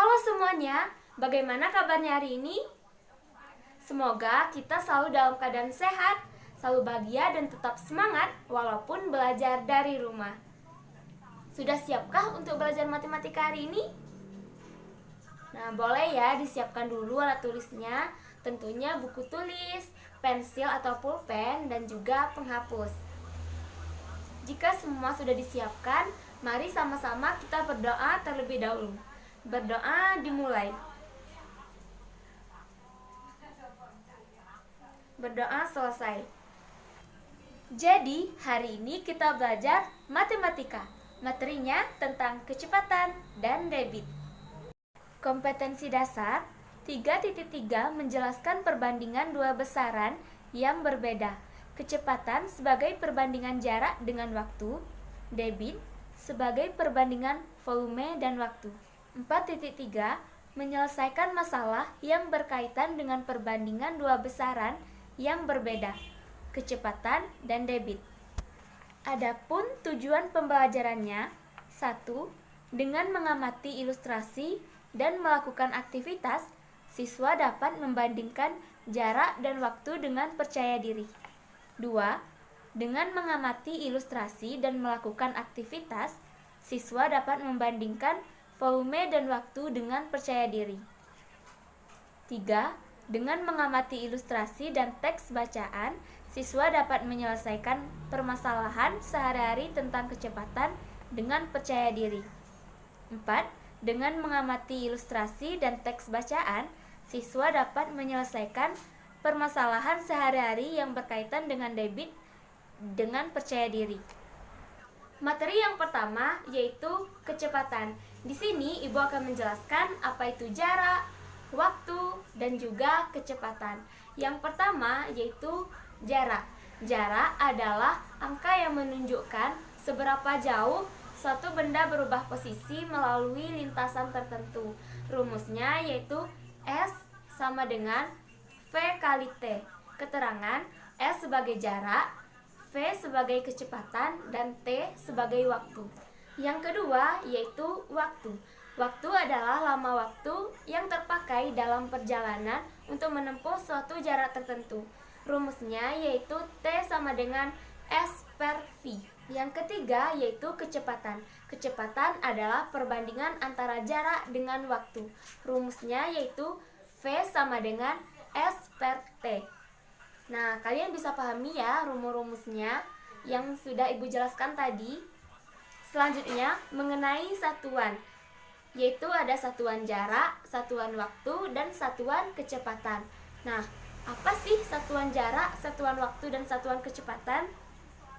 Halo semuanya, bagaimana kabarnya hari ini? Semoga kita selalu dalam keadaan sehat, selalu bahagia dan tetap semangat walaupun belajar dari rumah. Sudah siapkah untuk belajar matematika hari ini? Nah, boleh ya disiapkan dulu alat tulisnya, tentunya buku tulis, pensil atau pulpen, dan juga penghapus. Jika semua sudah disiapkan, mari sama-sama kita berdoa terlebih dahulu. Berdoa dimulai. Berdoa selesai. Jadi, hari ini kita belajar matematika. Materinya tentang kecepatan dan debit. Kompetensi dasar 3.3 menjelaskan perbandingan dua besaran yang berbeda. Kecepatan sebagai perbandingan jarak dengan waktu, debit sebagai perbandingan volume dan waktu. 4.3 menyelesaikan masalah yang berkaitan dengan perbandingan dua besaran yang berbeda, kecepatan dan debit. Adapun tujuan pembelajarannya: 1. Dengan mengamati ilustrasi dan melakukan aktivitas, siswa dapat membandingkan jarak dan waktu dengan percaya diri. 2. Dengan mengamati ilustrasi dan melakukan aktivitas, siswa dapat membandingkan volume dan waktu dengan percaya diri. 3. Dengan mengamati ilustrasi dan teks bacaan, siswa dapat menyelesaikan permasalahan sehari-hari tentang kecepatan dengan percaya diri. 4. Dengan mengamati ilustrasi dan teks bacaan, siswa dapat menyelesaikan permasalahan sehari-hari yang berkaitan dengan debit dengan percaya diri. Materi yang pertama yaitu kecepatan. Di sini Ibu akan menjelaskan apa itu jarak, waktu, dan juga kecepatan. Yang pertama yaitu jarak. Jarak adalah angka yang menunjukkan seberapa jauh suatu benda berubah posisi melalui lintasan tertentu. Rumusnya yaitu S sama dengan V kali T. Keterangan: S sebagai jarak, V sebagai kecepatan, dan T sebagai waktu. Yang kedua yaitu waktu. Waktu adalah lama waktu yang terpakai dalam perjalanan untuk menempuh suatu jarak tertentu. Rumusnya yaitu T sama dengan S per V. Yang ketiga yaitu kecepatan. Kecepatan adalah perbandingan antara jarak dengan waktu. Rumusnya yaitu V sama dengan S per T. Nah, kalian bisa pahami ya rumus-rumusnya yang sudah Ibu jelaskan tadi. Selanjutnya mengenai satuan, yaitu ada satuan jarak, satuan waktu, dan satuan kecepatan. Nah, apa sih satuan jarak, satuan waktu, dan satuan kecepatan?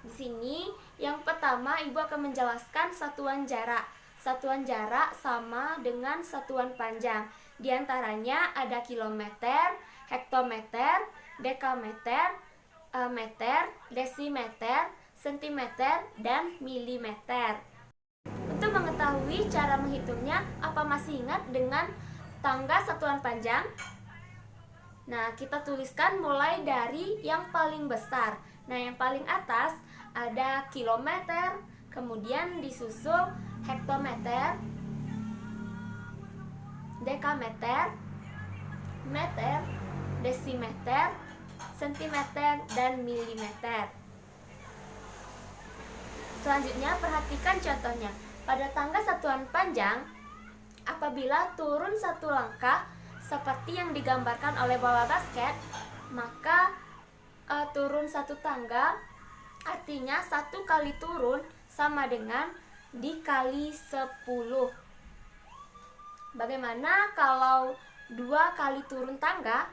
Di sini yang pertama Ibu akan menjelaskan satuan jarak. Satuan jarak sama dengan satuan panjang. Di antaranya ada kilometer, hektometer, dekameter, meter, desimeter, sentimeter, dan milimeter. Untuk mengetahui cara menghitungnya, apa masih ingat dengan tangga satuan panjang? Nah, kita tuliskan mulai dari yang paling besar. Nah, yang paling atas ada kilometer, kemudian disusul hektometer, dekameter, meter, desimeter, sentimeter, dan milimeter. Selanjutnya perhatikan contohnya. Pada tangga satuan panjang, apabila turun satu langkah seperti yang digambarkan oleh bola basket, maka turun satu tangga artinya satu kali turun sama dengan dikali 10. Bagaimana kalau dua kali turun tangga?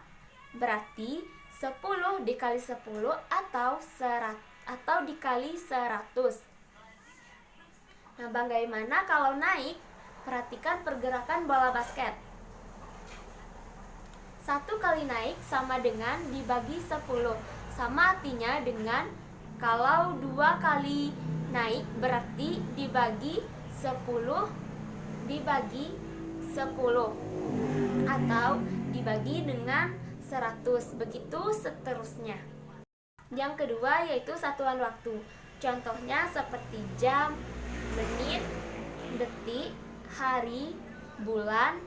Berarti 10 dikali 10 atau dikali 100. Nah, bagaimana kalau naik? Perhatikan pergerakan bola basket. 1 kali naik sama dengan dibagi 10. Sama artinya dengan kalau 2 kali naik berarti dibagi 10 dibagi 10 atau dibagi dengan 100. Begitu seterusnya. Yang kedua yaitu satuan waktu. Contohnya seperti jam, menit, detik, hari, bulan,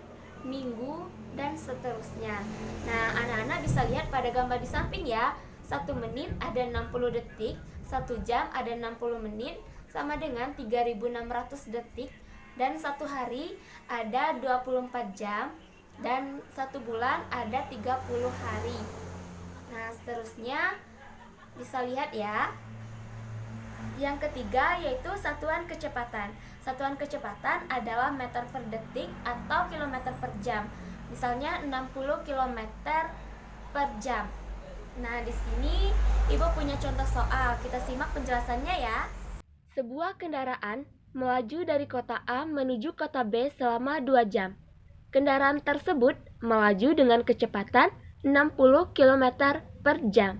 minggu, dan seterusnya. Nah, anak-anak bisa lihat pada gambar di samping ya. 1 menit ada 60 detik, 1 jam ada 60 menit, sama dengan 3600 detik, dan 1 hari ada 24 jam, dan 1 bulan ada 30 hari. Nah, seterusnya bisa lihat ya. Yang ketiga yaitu satuan kecepatan. Satuan kecepatan adalah meter per detik atau kilometer per jam. Misalnya 60 km per jam. Nah, di sini Ibu punya contoh soal. Kita simak penjelasannya ya. Sebuah kendaraan melaju dari kota A menuju kota B selama 2 jam. Kendaraan tersebut melaju dengan kecepatan 60 km per jam.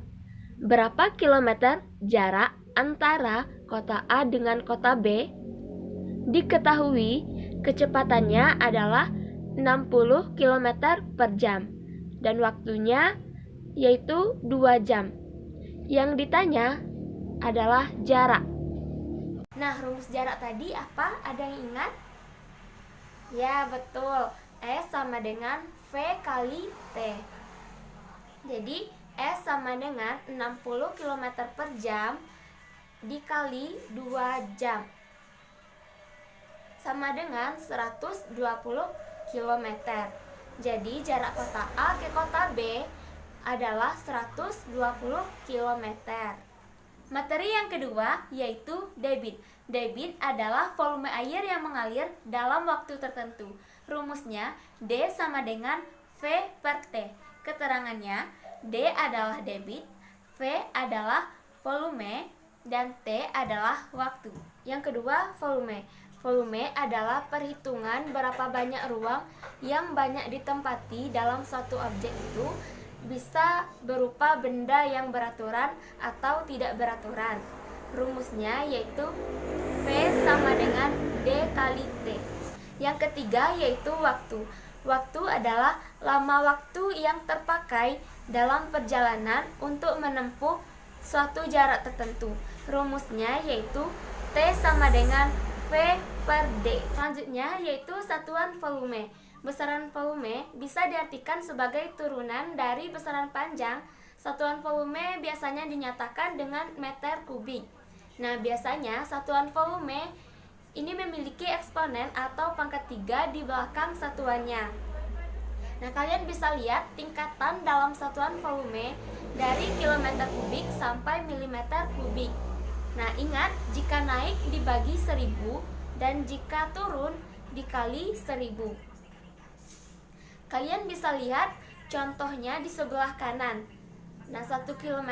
Berapa kilometer jarak antara kota A dengan kota B? Diketahui kecepatannya adalah 60 km per jam dan waktunya yaitu 2 jam. Yang ditanya adalah jarak. Nah, rumus jarak tadi apa? Ada yang ingat? Ya, betul. S sama dengan V kali T. Jadi, S sama dengan 60 km per jam dikali 2 jam. Sama dengan 120 km. Jadi, jarak kota A ke kota B adalah 120 km. Materi yang kedua yaitu debit. Debit adalah volume air yang mengalir dalam waktu tertentu. Rumusnya D sama dengan V per T. Keterangannya D adalah debit, V adalah volume, dan T adalah waktu. Yang kedua, volume. Volume adalah perhitungan berapa banyak ruang yang banyak ditempati dalam suatu objek itu, bisa berupa benda yang beraturan atau tidak beraturan. Rumusnya yaitu V sama dengan D kali T. Yang ketiga yaitu waktu. Waktu adalah lama waktu yang terpakai dalam perjalanan untuk menempuh suatu jarak tertentu. Rumusnya yaitu T sama dengan V per D. Selanjutnya yaitu satuan volume. Besaran volume bisa diartikan sebagai turunan dari besaran panjang. Satuan volume biasanya dinyatakan dengan meter kubik. Nah, biasanya satuan volume ini memiliki eksponen atau pangkat 3 di belakang satuannya. Nah, kalian bisa lihat tingkatan dalam satuan volume dari kilometer kubik sampai milimeter kubik. Nah, ingat jika naik dibagi 1000 dan jika turun dikali 1000. Kalian bisa lihat contohnya di sebelah kanan. Nah, 1 km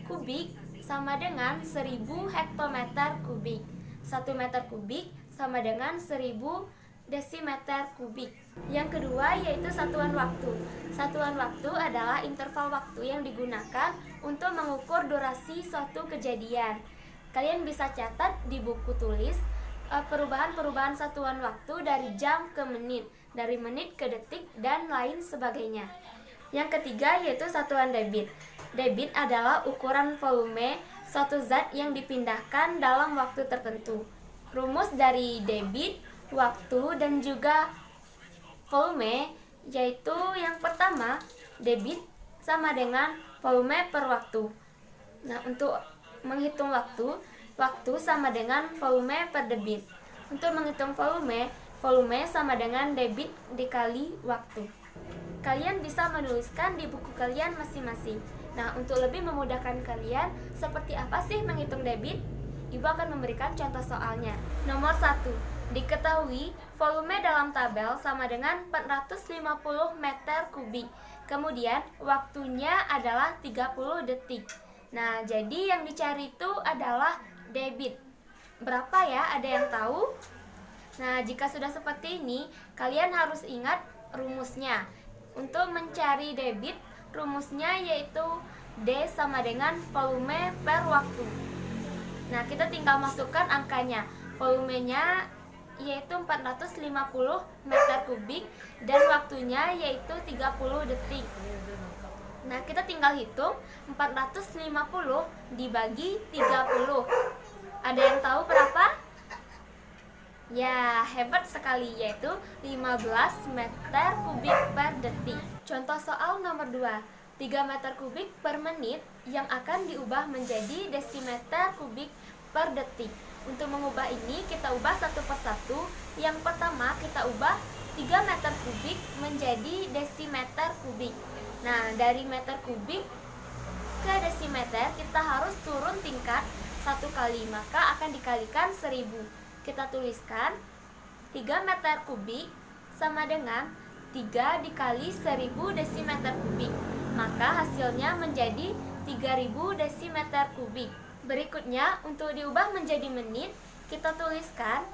kubik sama dengan 1000 hektometer kubik. 1 meter kubik sama dengan 1000 desimeter kubik. Yang kedua yaitu satuan waktu. Satuan waktu adalah interval waktu yang digunakan untuk mengukur durasi suatu kejadian. Kalian bisa catat di buku tulis perubahan-perubahan satuan waktu dari jam ke menit, dari menit ke detik, dan lain sebagainya. Yang ketiga yaitu satuan debit. Debit adalah ukuran volume suatu zat yang dipindahkan dalam waktu tertentu. Rumus dari debit, waktu, dan juga volume yaitu yang pertama, debit sama dengan volume per waktu. Nah, untuk menghitung waktu sama dengan volume per debit. Untuk menghitung volume sama dengan debit dikali waktu. Kalian bisa menuliskan di buku kalian masing-masing. Nah, untuk lebih memudahkan kalian, seperti apa sih menghitung debit? Ibu akan memberikan contoh soalnya. Nomor 1. Diketahui volume dalam tabel sama dengan 450 meter kubik. Kemudian waktunya adalah 30 detik. Nah, jadi yang dicari itu adalah debit. Berapa ya? Ada yang tahu? Nah, jika sudah seperti ini, kalian harus ingat rumusnya. Untuk mencari debit, rumusnya yaitu D sama dengan volume per waktu. Nah, kita tinggal masukkan angkanya. Volumenya yaitu 450 meter kubik dan waktunya yaitu 30 detik. Nah, kita tinggal hitung 450 dibagi 30. Ada yang tahu berapa? Ya, hebat sekali, yaitu 15 meter kubik per detik. Contoh soal nomor 2, 3 meter kubik per menit yang akan diubah menjadi desimeter kubik per detik. Untuk mengubah ini, kita ubah satu persatu. Yang pertama, kita ubah 3 meter kubik menjadi desimeter kubik. Nah, dari meter kubik ke desimeter, kita harus turun tingkat 1 kali, maka akan dikalikan 1000. Kita tuliskan 3 meter kubik sama dengan 3 dikali 1000 desimeter kubik. Maka hasilnya menjadi 3000 desimeter kubik. Berikutnya, untuk diubah menjadi menit, kita tuliskan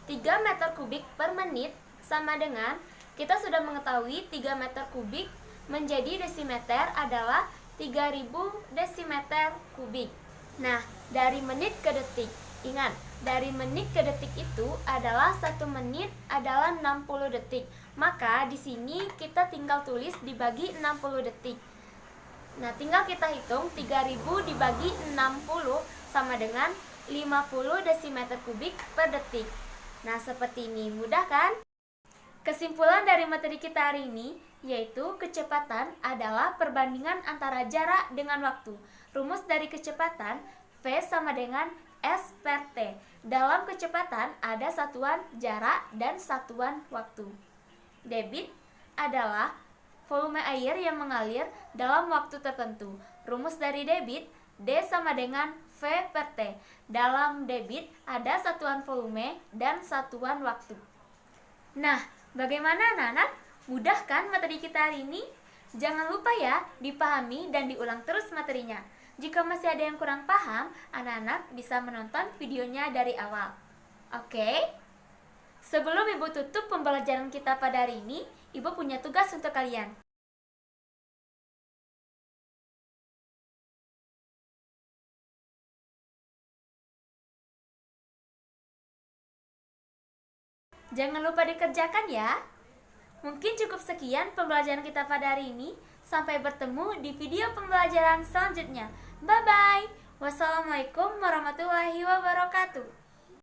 3 meter kubik per menit sama dengan, kita sudah mengetahui 3 meter kubik menjadi desimeter adalah 3000 desimeter kubik. Nah, dari menit ke detik, ingat, dari menit ke detik itu adalah 1 menit adalah 60 detik. Maka di sini kita tinggal tulis dibagi 60 detik. Nah, tinggal kita hitung 3000 dibagi 60 sama dengan 50 desimeter kubik per detik. Nah, seperti ini, mudah kan? Kesimpulan dari materi kita hari ini yaitu kecepatan adalah perbandingan antara jarak dengan waktu. Rumus dari kecepatan V sama dengan S per T. Dalam kecepatan ada satuan jarak dan satuan waktu. Debit adalah volume air yang mengalir dalam waktu tertentu. Rumus dari debit D sama dengan V per T. Dalam debit ada satuan volume dan satuan waktu. Nah, bagaimana anak-anak? Mudah kan materi kita hari ini? Jangan lupa ya, dipahami dan diulang terus materinya. Jika masih ada yang kurang paham, anak-anak bisa menonton videonya dari awal. Oke? Sebelum Ibu tutup pembelajaran kita pada hari ini, Ibu punya tugas untuk kalian. Jangan lupa dikerjakan ya. Mungkin cukup sekian pembelajaran kita pada hari ini. Sampai bertemu di video pembelajaran selanjutnya. Bye-bye. Wassalamualaikum warahmatullahi wabarakatuh.